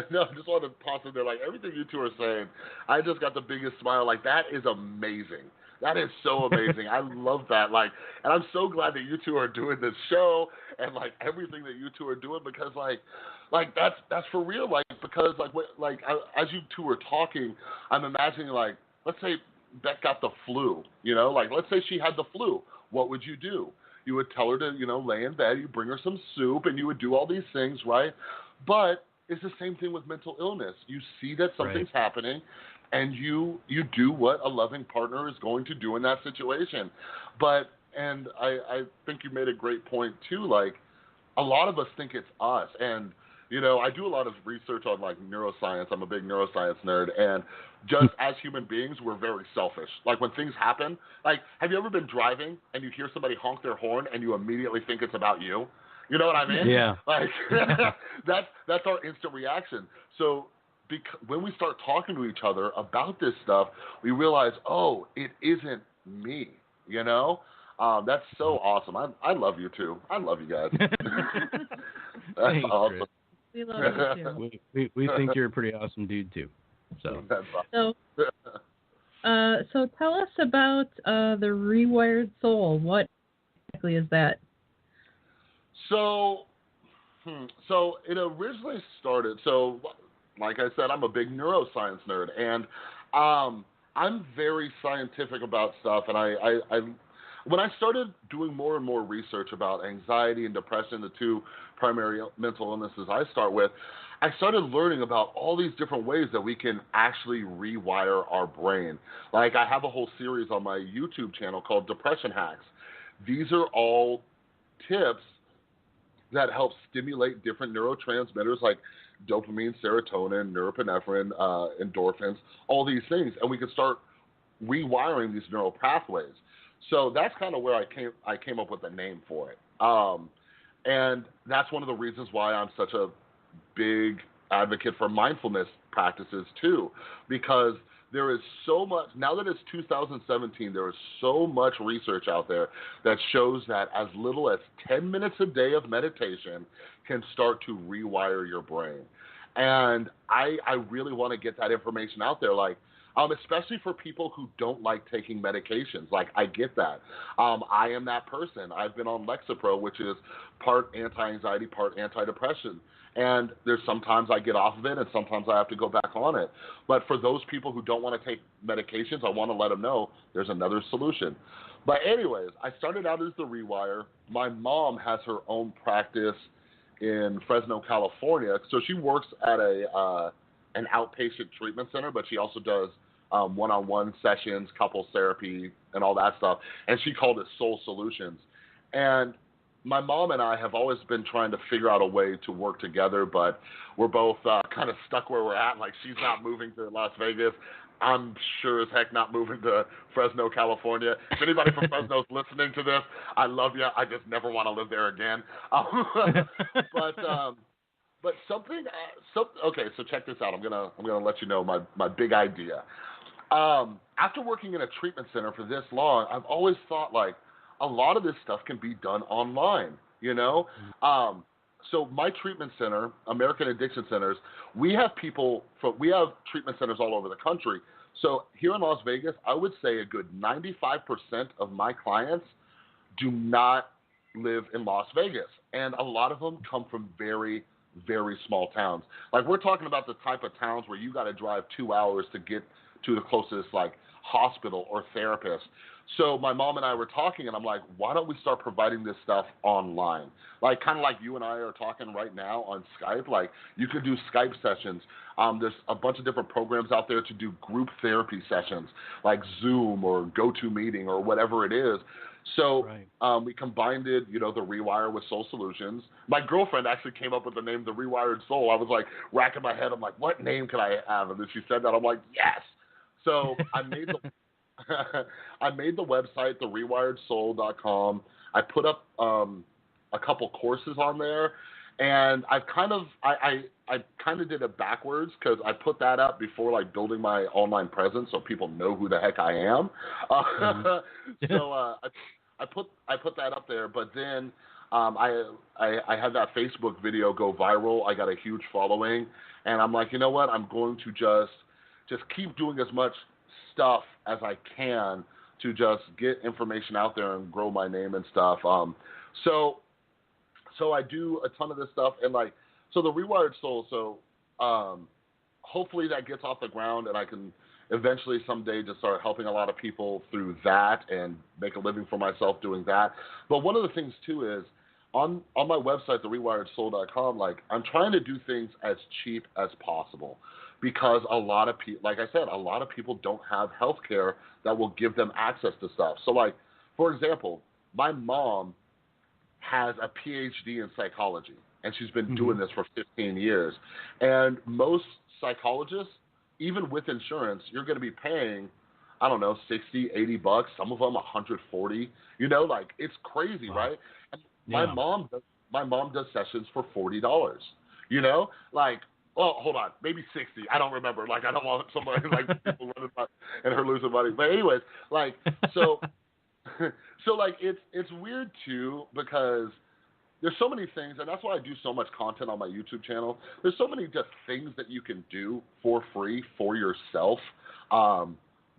[SPEAKER 5] no, I just wanted to pause in there. Like, everything you two are saying, I just got the biggest smile. Like, that is amazing. That is so amazing. I love that. Like, and I'm so glad that you two are doing this show and like everything that you two are doing, because like that's for real. Like, because as you two were talking, I'm imagining, like, let's say Beck got the flu. Like, let's say she had the flu. What would you do? You would tell her to lay in bed. You bring her some soup, and you would do all these things, right? But it's the same thing with mental illness. You see that something's happening, and you do what a loving partner is going to do in that situation. And I think you made a great point too. Like, a lot of us think it's us, and I do a lot of research on like neuroscience. I'm a big neuroscience nerd, and just as human beings, we're very selfish. Like, when things happen, like, have you ever been driving and you hear somebody honk their horn and you immediately think it's about you? You know what I mean?
[SPEAKER 4] Yeah.
[SPEAKER 5] Like, that's our instant reaction. So when we start talking to each other about this stuff, we realize, oh, it isn't me. That's so awesome. I love you too. I love you guys. That's
[SPEAKER 4] Thanks,
[SPEAKER 5] awesome.
[SPEAKER 4] Chris.
[SPEAKER 3] We love you too.
[SPEAKER 4] We think you're a pretty awesome dude too. So
[SPEAKER 3] tell us about the Rewired Soul. What exactly is that?
[SPEAKER 5] So it originally started. So, like I said, I'm a big neuroscience nerd, and I'm very scientific about stuff. And I when I started doing more and more research about anxiety and depression, the two primary mental illnesses I start with, I started learning about all these different ways that we can actually rewire our brain. Like, I have a whole series on my YouTube channel called Depression Hacks. These are all tips that help stimulate different neurotransmitters like dopamine, serotonin, norepinephrine, endorphins, all these things, and we can start rewiring these neural pathways. So that's kind of where I came up with the name for it. And that's one of the reasons why I'm such a big advocate for mindfulness practices too, because there is so much, now that it's 2017, there is so much research out there that shows that as little as 10 minutes a day of meditation can start to rewire your brain. And I really want to get that information out there, like, especially for people who don't like taking medications. Like, I get that. I am that person. I've been on Lexapro, which is part anti-anxiety, part antidepressant. And there's sometimes I get off of it and sometimes I have to go back on it. But for those people who don't want to take medications, I want to let them know there's another solution. But anyways, I started out as the Rewire. My mom has her own practice in Fresno, California. So she works at an outpatient treatment center, but she also does one-on-one sessions, couples therapy, and all that stuff. And she called it Soul Solutions. And my mom and I have always been trying to figure out a way to work together, but we're both kind of stuck where we're at. Like, she's not moving to Las Vegas. I'm sure as heck not moving to Fresno, California. If anybody from Fresno is listening to this, I love you. I just never want to live there again. But something. Okay, so check this out. I'm gonna let you know my big idea. After working in a treatment center for this long, I've always thought, like, a lot of this stuff can be done online, you know? So my treatment center, American Addiction Centers, we have treatment centers all over the country. So here in Las Vegas, I would say a good 95% of my clients do not live in Las Vegas. And a lot of them come from very, very small towns. Like, we're talking about the type of towns where you got to drive 2 hours to get to the closest, like, hospital or therapist. So my mom and I were talking, and I'm like, why don't we start providing this stuff online? Like, kind of like you and I are talking right now on Skype. Like, you could do Skype sessions. There's a bunch of different programs out there to do group therapy sessions, like Zoom or GoToMeeting or whatever it is. So we combined it, the Rewire with Soul Solutions. My girlfriend actually came up with the name The Rewired Soul. I was like racking my head. I'm like, what name can I have? And then she said that. I'm like, yes. So I made the website, therewiredsoul.com. I put up a couple courses on there, and I kind of did it backwards because I put that up before, like, building my online presence so people know who the heck I am. So I put that up there, but then I had that Facebook video go viral. I got a huge following, and I'm like, you know what? I'm going to just keep doing as much stuff as I can to just get information out there and grow my name and stuff. So I do a ton of this stuff, and so the Rewired Soul. So hopefully that gets off the ground, and I can eventually someday just start helping a lot of people through that and make a living for myself doing that. But one of the things too is on my website, therewiredsoul.com, like, I'm trying to do things as cheap as possible. Because a lot of people, like I said, a lot of people don't have health care that will give them access to stuff. So, like, for example, my mom has a PhD in psychology, and she's been doing this for 15 years. And most psychologists, even with insurance, you're going to be paying, I don't know, $60, $80, some of them $140. Like, it's crazy, right? And my mom does sessions for $40. Like, well, hold on, maybe 60. I don't remember. Like, I don't want somebody like people running by and her losing money. But anyways, like, so like, it's weird too, because there's so many things, and that's why I do so much content on my YouTube channel. There's so many just things that you can do for free for yourself.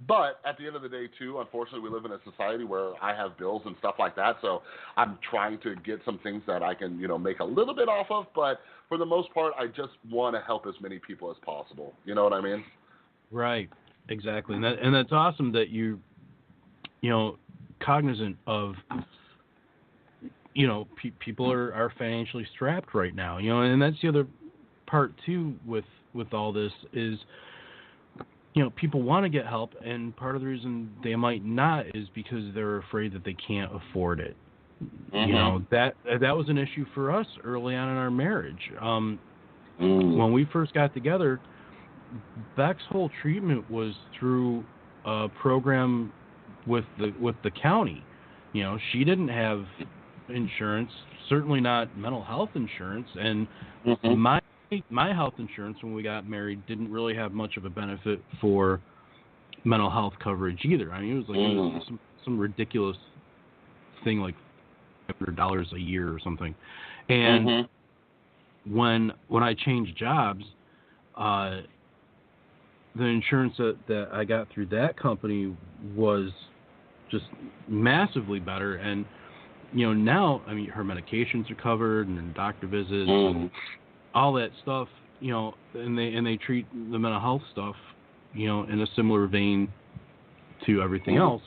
[SPEAKER 5] But at the end of the day, too, unfortunately, we live in a society where I have bills and stuff like that. So I'm trying to get some things that I can, make a little bit off of. But for the most part, I just want to help as many people as possible. You know what I mean?
[SPEAKER 4] Right. Exactly. And that's awesome that you cognizant of, people are financially strapped right now, and that's the other part too with all this is, people want to get help, and part of the reason they might not is because they're afraid that they can't afford it. That was an issue for us early on in our marriage. When we first got together, Beck's whole treatment was through a program with the county. She didn't have insurance, certainly not mental health insurance, and my health insurance when we got married didn't really have much of a benefit for mental health coverage either. I mean, it was like some ridiculous thing like $500 a year or something. And when I changed jobs, the insurance that I got through that company was just massively better. And now, I mean, her medications are covered and doctor visits and all that stuff. And they treat the mental health stuff, in a similar vein to everything else.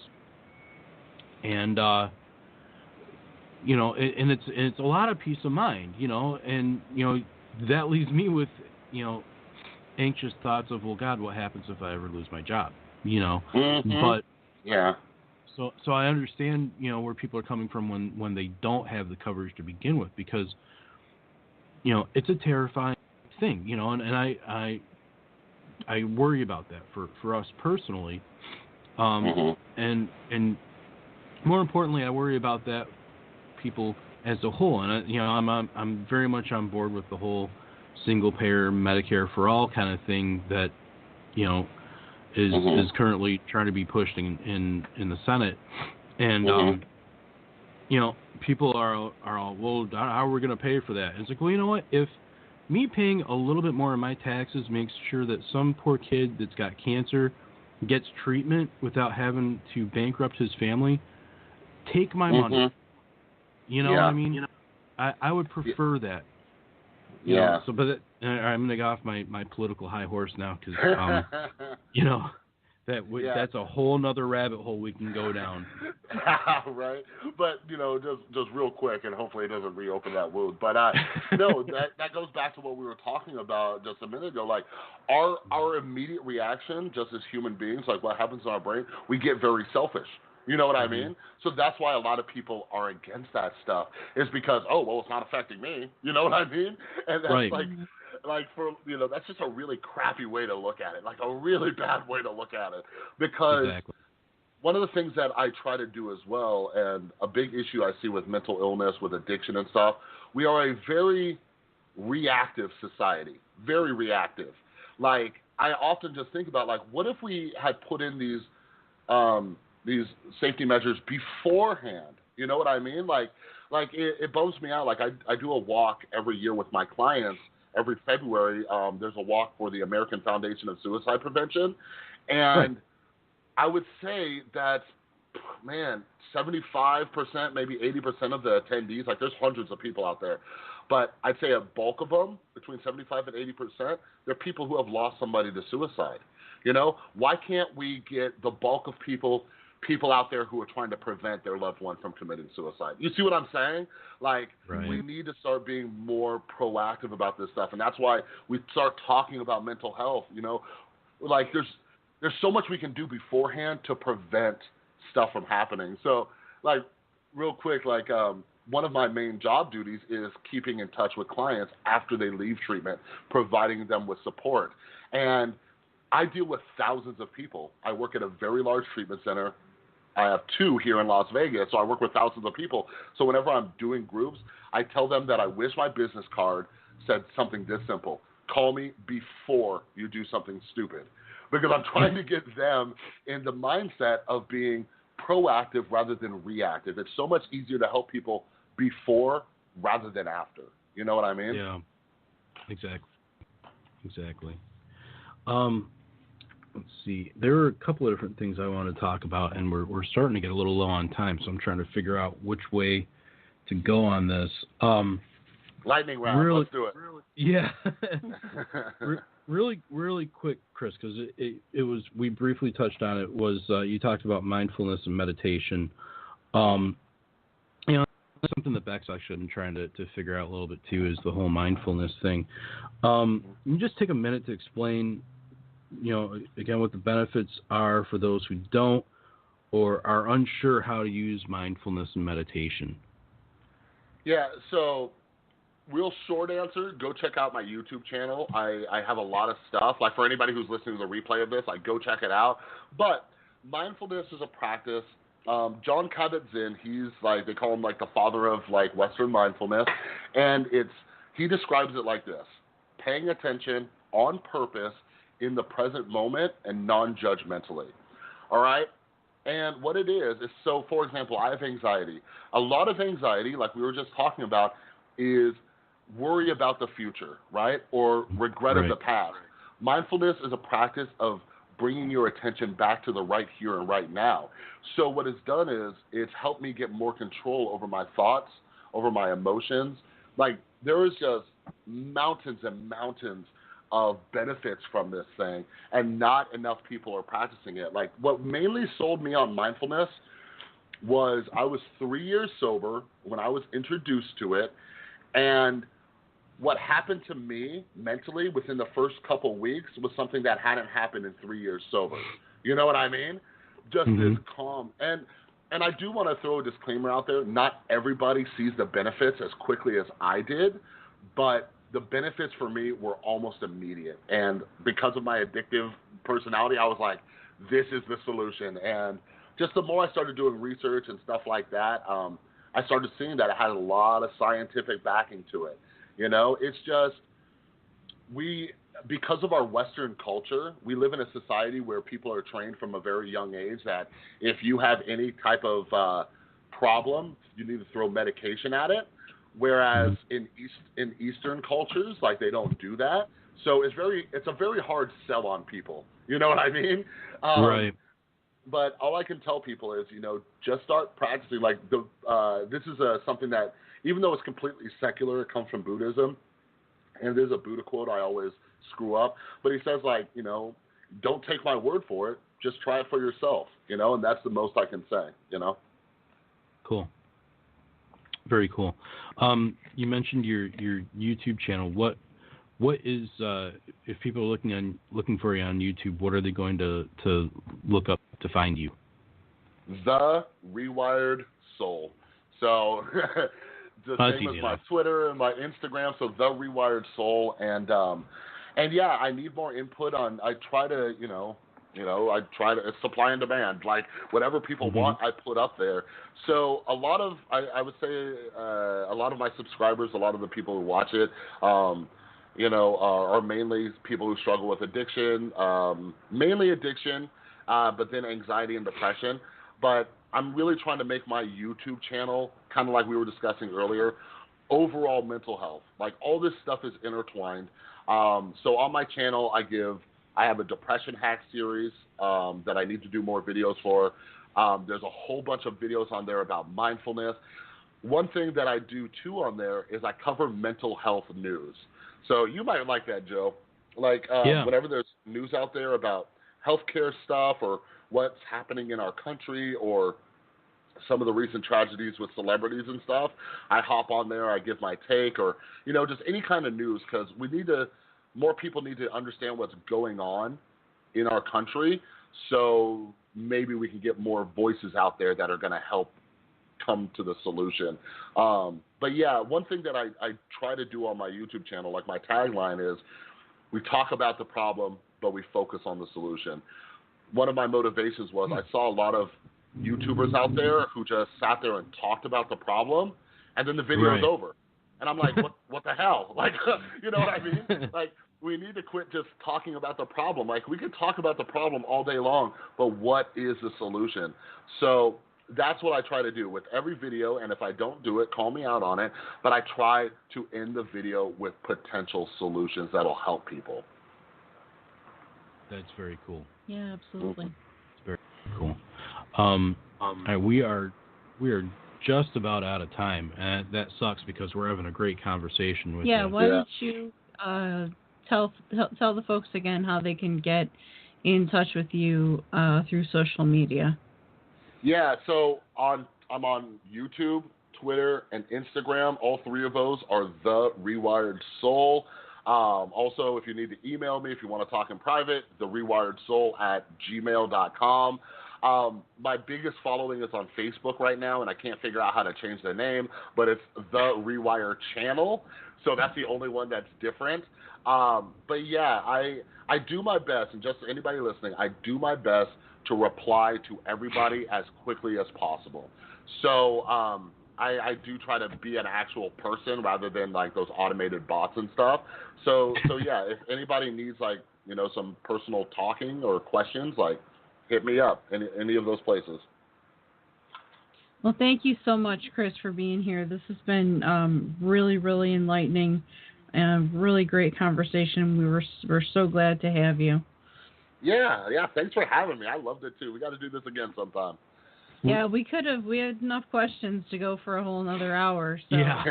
[SPEAKER 4] And it's a lot of peace of mind, and that leaves me with anxious thoughts of, well, God, what happens if I ever lose my job? But so I understand where people are coming from when they don't have the coverage to begin with, because it's a terrifying thing, and I worry about that for us personally, and more importantly, I worry about that people as a whole. And I'm very much on board with the whole single payer Medicare for all kind of thing that is currently trying to be pushed in the Senate. And people are all, well, how are we going to pay for that? And it's like, well, you know what? If me paying a little bit more in my taxes makes sure that some poor kid that's got cancer gets treatment without having to bankrupt his family, take my money. What I mean? I would prefer that. So, but I'm going to get off my political high horse now, because, that's a whole nother rabbit hole we can go down.
[SPEAKER 5] Right. But, just real quick, and hopefully it doesn't reopen that wound. But, no, that goes back to what we were talking about just a minute ago. Like, our immediate reaction, just as human beings, like what happens in our brain, we get very selfish. You know what I mean? So that's why a lot of people are against that stuff, is because, oh, well, it's not affecting me. You know what I mean? And that's like for, that's just a really crappy way to look at it, like a really bad way to look at it. Because one of the things that I try to do as well, and a big issue I see with mental illness, with addiction and stuff, we are a very reactive society, very reactive. Like, I often just think about, like, what if we had put in these safety measures beforehand? You know what I mean? Like it bums me out. Like, I do a walk every year with my clients. Every February, there's a walk for the American Foundation of Suicide Prevention. And I would say that, 75%, maybe 80% of the attendees, like, there's hundreds of people out there, but I'd say a bulk of them, between 75 and 80%, they're people who have lost somebody to suicide. Why can't we get the bulk of people out there who are trying to prevent their loved one from committing suicide? You see what I'm saying? Like, we need to start being more proactive about this stuff, and that's why we start talking about mental health. Like, there's so much we can do beforehand to prevent stuff from happening. So, like, real quick, like, one of my main job duties is keeping in touch with clients after they leave treatment, providing them with support. And I deal with thousands of people. I work at a very large treatment center. I have 2 here in Las Vegas, so I work with thousands of people. So whenever I'm doing groups, I tell them that I wish my business card said something this simple: call me before you do something stupid. Because I'm trying to get them in the mindset of being proactive rather than reactive. It's so much easier to help people before rather than after. You know what I mean?
[SPEAKER 4] Yeah, exactly. Let's see. There are a couple of different things I want to talk about, and we're starting to get a little low on time, so I'm trying to figure out which way to go on this.
[SPEAKER 5] Lightning round. Let's do it.
[SPEAKER 4] Yeah. really quick, Chris, because it was, we briefly touched on it, was you talked about mindfulness and meditation. Something that Beck's actually been trying to figure out a little bit too is the whole mindfulness thing. Can you just take a minute to explain again, what the benefits are for those who don't or are unsure how to use mindfulness and meditation?
[SPEAKER 5] Yeah, so real short answer, go check out my YouTube channel. I have a lot of stuff. Like, for anybody who's listening to the replay of this, like, go check it out. But mindfulness is a practice. John Kabat-Zinn, he's like, they call him like the father of like Western mindfulness, and he describes it like this: paying attention on purpose in the present moment and non-judgmentally. All right? And what it is, so for example, I have anxiety. A lot of anxiety, like we were just talking about, is worry about the future, right? Or regret of the past. Mindfulness is a practice of bringing your attention back to the right here and right now. So what it's done is it's helped me get more control over my thoughts, over my emotions. Like, there is just mountains and mountains of benefits from this thing, and not enough people are practicing it. Like, what mainly sold me on mindfulness was I was 3 years sober when I was introduced to it, and what happened to me mentally within the first couple weeks was something that hadn't happened in 3 years sober. You know what I mean? Just this calm. And I do want to throw a disclaimer out there. Not everybody sees the benefits as quickly as I did, but the benefits for me were almost immediate. And because of my addictive personality, I was like, this is the solution. And just the more I started doing research and stuff like that, I started seeing that it had a lot of scientific backing to it. It's just, because of our Western culture, we live in a society where people are trained from a very young age that if you have any type of problem, you need to throw medication at it. Whereas in Eastern cultures, like, they don't do that. So it's a very hard sell on people. You know what I mean?
[SPEAKER 4] Right.
[SPEAKER 5] But all I can tell people is, just start practicing. Like, this is something that, even though it's completely secular, it comes from Buddhism. And there's a Buddha quote I always screw up. But he says, like, don't take my word for it. Just try it for yourself, and that's the most I can say,
[SPEAKER 4] Cool. Very cool. You mentioned your YouTube channel. What is if people are looking for you on YouTube, what are they going to look up to find you? The
[SPEAKER 5] Rewired Soul. So the same as my Twitter and my Instagram. So The Rewired Soul, and yeah, I need more input on. I try to it's supply and demand. Like, whatever people want, I put up there. So a lot of, I would say, a lot of my subscribers, a lot of the people who watch it, are mainly people who struggle with addiction, mainly addiction, but then anxiety and depression. But I'm really trying to make my YouTube channel, kind of like we were discussing earlier, overall mental health. Like, all this stuff is intertwined. So on my channel, I have a depression hack series that I need to do more videos for. There's a whole bunch of videos on there about mindfulness. One thing that I do, too, on there is I cover mental health news. So you might like that, Joe. Like, whenever there's news out there about healthcare stuff or what's happening in our country or some of the recent tragedies with celebrities and stuff, I hop on there, I give my take, or, just any kind of news, because more people need to understand what's going on in our country, so maybe we can get more voices out there that are going to help come to the solution. But yeah, one thing that I try to do on my YouTube channel, like my tagline is, we talk about the problem, but we focus on the solution. One of my motivations was I saw a lot of YouTubers out there who just sat there and talked about the problem, and then the video is over. And I'm like, what the hell? Like, you know what I mean? Like, we need to quit just talking about the problem. Like, we could talk about the problem all day long, but what is the solution? So that's what I try to do with every video, and if I don't do it, call me out on it, but I try to end the video with potential solutions that'll help people.
[SPEAKER 4] That's very cool.
[SPEAKER 3] Yeah, absolutely.
[SPEAKER 4] It's very cool. We are just about out of time, and that sucks because we're having a great conversation with you.
[SPEAKER 3] Why don't you tell the folks again how they can get in touch with you through social media?
[SPEAKER 5] Yeah, so I'm on YouTube, Twitter, and Instagram. All three of those are The Rewired Soul. Also, if you need to email me, if you want to talk in private, therewiredsoul@gmail.com. My biggest following is on Facebook right now, and I can't figure out how to change the name, but it's The Rewire Channel, so that's the only one that's different. But yeah, I do my best, and just anybody listening, I do my best to reply to everybody as quickly as possible. So I do try to be an actual person rather than like those automated bots and stuff. So yeah, if anybody needs like, you know, some personal talking or questions, like hit me up in any of those places.
[SPEAKER 3] Well, thank you so much, Chris, for being here. This has been really, really enlightening and a really great conversation. We're so glad to have you.
[SPEAKER 5] Yeah. Thanks for having me. I loved it too. We got to do this again sometime.
[SPEAKER 3] Yeah, we could have. We had enough questions to go for a whole another hour. So
[SPEAKER 4] Yeah.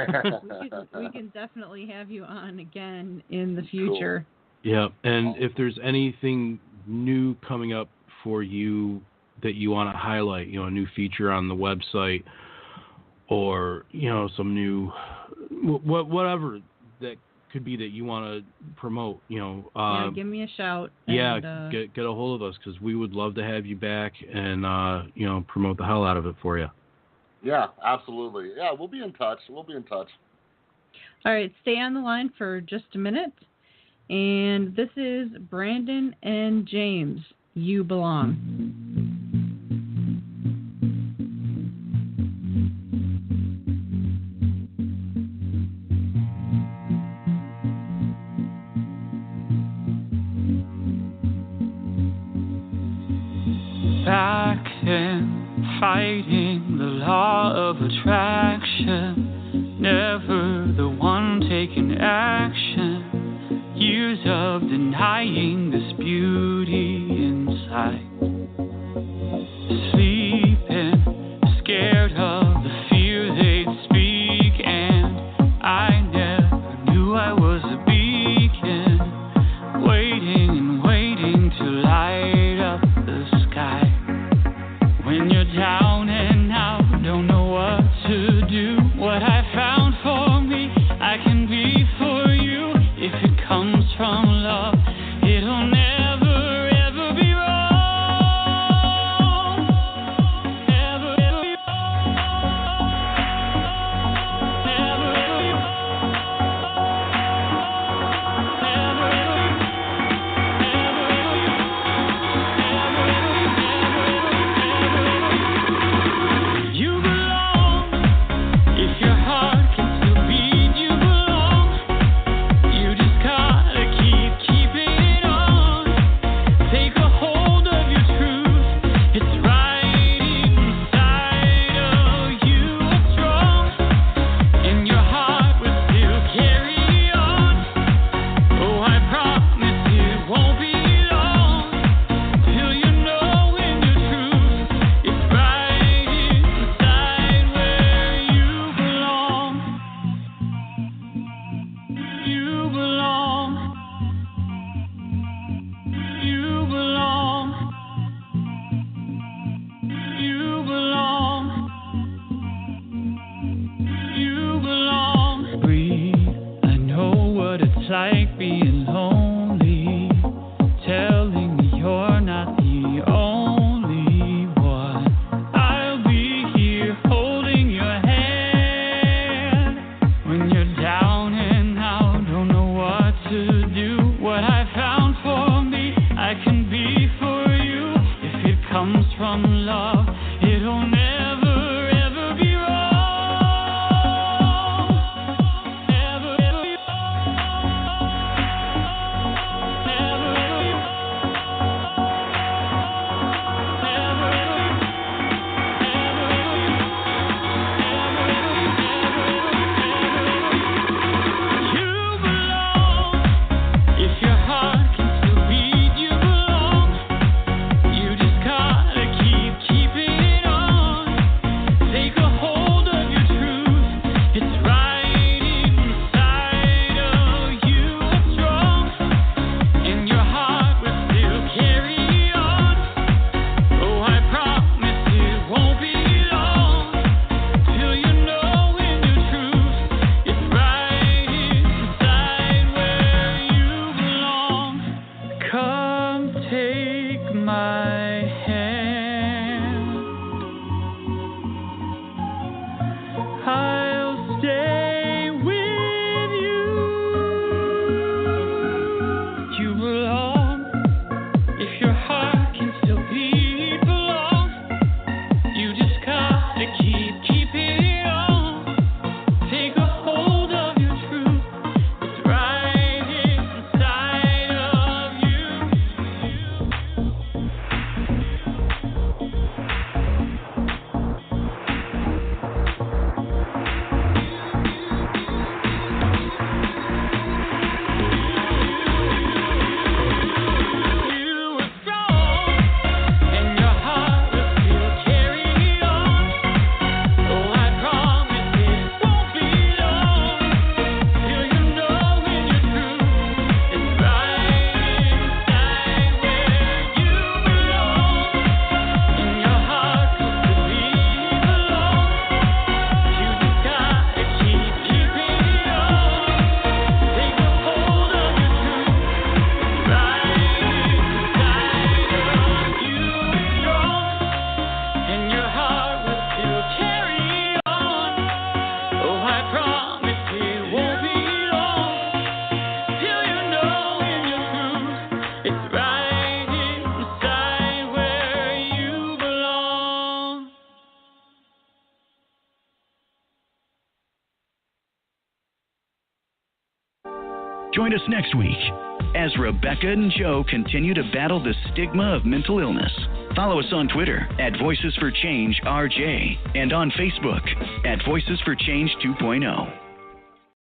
[SPEAKER 3] we can definitely have you on again in the future.
[SPEAKER 4] Cool. Yeah, and if there's anything new coming up for you that you want to highlight, you know, a new feature on the website, or you know, some new whatever that could be that you want to promote, you know.
[SPEAKER 3] Yeah, give me a shout.
[SPEAKER 4] Yeah, get a hold of us, because we would love to have you back and you know, promote the hell out of it for you.
[SPEAKER 5] Yeah, absolutely. Yeah, we'll be in touch. All
[SPEAKER 3] right, stay on the line for just a minute. And this is Brandon and James. You Belong.
[SPEAKER 6] Back then, fighting the law of attraction, never the one taking action. Years of denying this beauty inside. Sleeping, scared of the fear they'd speak, and I never knew I was a beacon, waiting and waiting to light up the sky. When you're down and out, don't know what to do. What I found for me, I can be for you. If it comes from love, it'll never ever be wrong. Never ever be wrong. Never ever be wrong. Never ever be wrong. You belong. If your heart can still beat, you belong. You just gotta keeping it on. Take a hold of your truth. It's right inside of you. It's strong, and your heart will still carry on. Oh, I promise it won't be long till you know in your truth. It's right inside where you belong. You belong. You belong. You belong. You belong. Breathe. I know what it's like being lonely. Telling me you're not the only one. I'll be here holding your hand. When you're down and out, don't know what to do. What I found for me, I can be for you. If it comes from love, it'll never ever be wrong. Never ever be wrong. Never ever be wrong. Never ever be wrong. You belong. If your heart can still beat, you belong. You just gotta keep
[SPEAKER 2] Join us next week as Rebecca and Joe continue to battle the stigma of mental illness. Follow us on Twitter at Voices for Change RJ and on Facebook at Voices for Change 2.0.